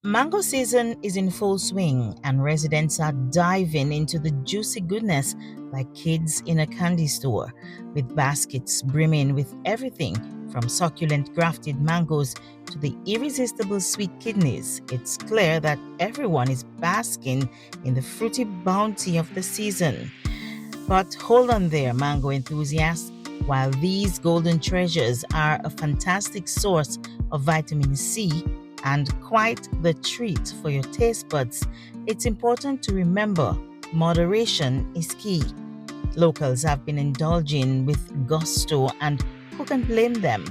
Mango season is in full swing, and residents are diving into the juicy goodness like kids in a candy store, with baskets brimming with everything from succulent grafted mangoes to the irresistible sweet kidneys. It's clear that everyone is basking in the fruity bounty of the season. But hold on there, mango enthusiasts. While these golden treasures are a fantastic source of vitamin C and quite the treat for your taste buds, it's important to remember moderation is key. Locals have been indulging with gusto, and who can blame them?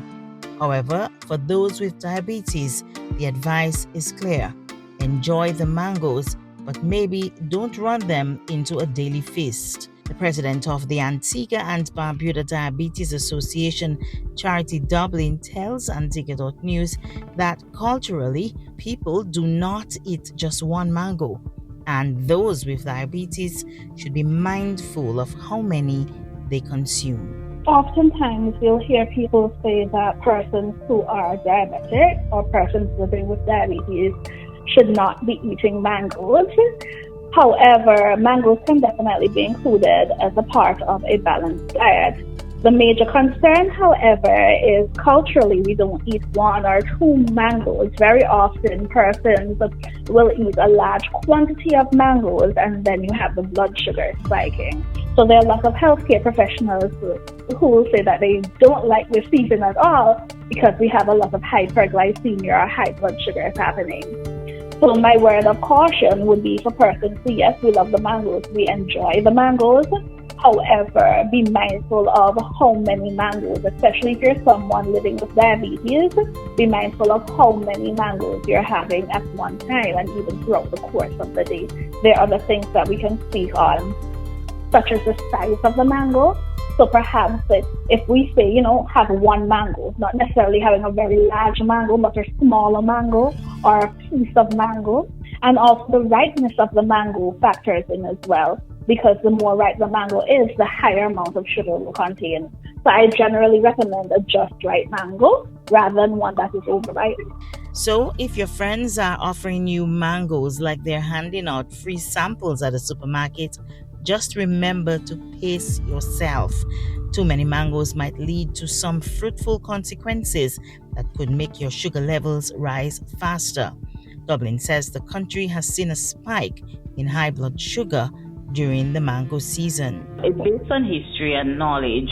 However, for those with diabetes, the advice is clear. Enjoy the mangoes, but maybe don't run them into a daily feast. The president of the Antigua and Barbuda Diabetes Association, Charity Dublin, tells Antigua.news that culturally, people do not eat just one mango, and those with diabetes should be mindful of how many they consume. Oftentimes, you'll hear people say that persons who are diabetic or persons living with diabetes should not be eating mangoes. However, mangoes can definitely be included as a part of a balanced diet. The major concern, however, is culturally we don't eat one or two mangoes. Very often persons will eat a large quantity of mangoes and then you have the blood sugar spiking. So there are lots of healthcare professionals who will say that they don't like this season at all because we have a lot of hyperglycemia or high blood sugars happening. So my word of caution would be for persons who, yes, we love the mangoes, we enjoy the mangoes. However, be mindful of how many mangoes, especially if you're someone living with diabetes, be mindful of how many mangoes you're having at one time and even throughout the course of the day. There are other things that we can speak on, such as the size of the mango. So perhaps if we say, have one mango, not necessarily having a very large mango, but a smaller mango or a piece of mango. And also the ripeness of the mango factors in as well, because the more ripe the mango is, the higher amount of sugar it will contain. So I generally recommend a just right mango rather than one that is overripe. So if your friends are offering you mangoes like they're handing out free samples at a supermarket, just remember to pace yourself. Too many mangoes might lead to some fruitful consequences that could make your sugar levels rise faster. Dublin says the country has seen a spike in high blood sugar during the mango season. Based on history and knowledge,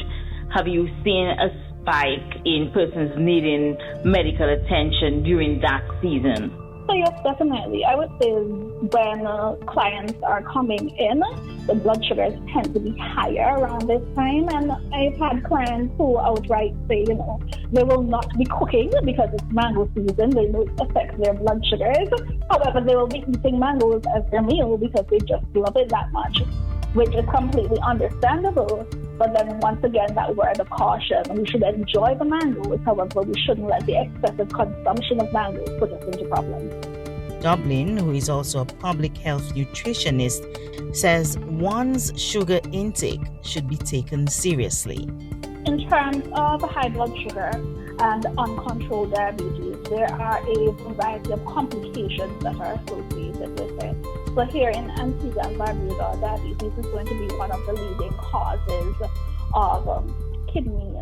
have you seen a spike in persons needing medical attention during that season? So yes, definitely. I would say when clients are coming in, the blood sugars tend to be higher around this time. And I've had clients who outright say, they will not be cooking because it's mango season. They know it affects their blood sugars. However, they will be eating mangoes as their meal because they just love it that much, which is completely understandable. But then once again, that word of caution, we should enjoy the mangoes. However, we shouldn't let the excessive consumption of mangoes put us into problems. Dublin, who is also a public health nutritionist, says one's sugar intake should be taken seriously. In terms of high blood sugar and uncontrolled diabetes, there are a variety of complications that are associated with it. So here in Antigua and Barbuda, diabetes is going to be one of the leading causes of kidney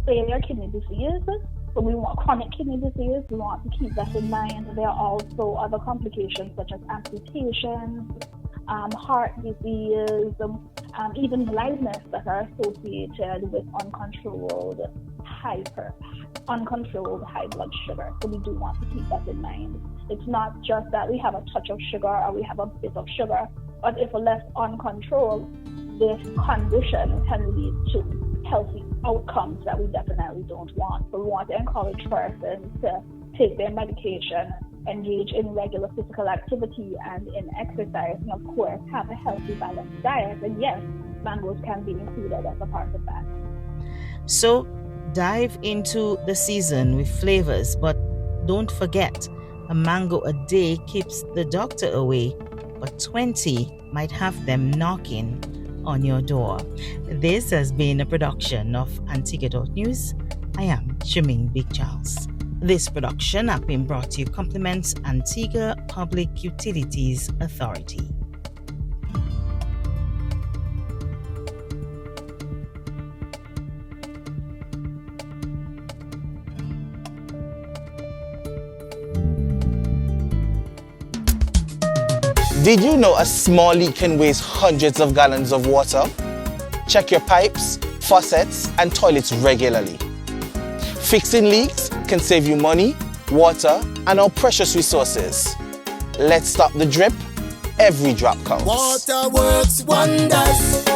failure, kidney disease. So we want chronic kidney disease, we want to keep that in mind. There are also other complications such as amputations, heart disease, even blindness that are associated with uncontrolled high blood sugar. So we do want to keep that in mind. It's not just that we have a touch of sugar or we have a bit of sugar, but if left uncontrolled, this condition can lead to healthy outcomes that we definitely don't want. So we want to encourage persons to take their medication, engage in regular physical activity and in exercise, and of course have a healthy, balanced diet. And yes, mangoes can be included as a part of that. So dive into the season with flavors, but don't forget, a mango a day keeps the doctor away, but 20 might have them knocking on your door. This has been a production of Antigua.news. I am Shamin Big Charles. This production has been brought to you compliments Antigua Public Utilities Authority. Did you know a small leak can waste hundreds of gallons of water? Check your pipes, faucets, and toilets regularly. Fixing leaks can save you money, water, and our precious resources. Let's stop the drip. Every drop counts. Water works wonders.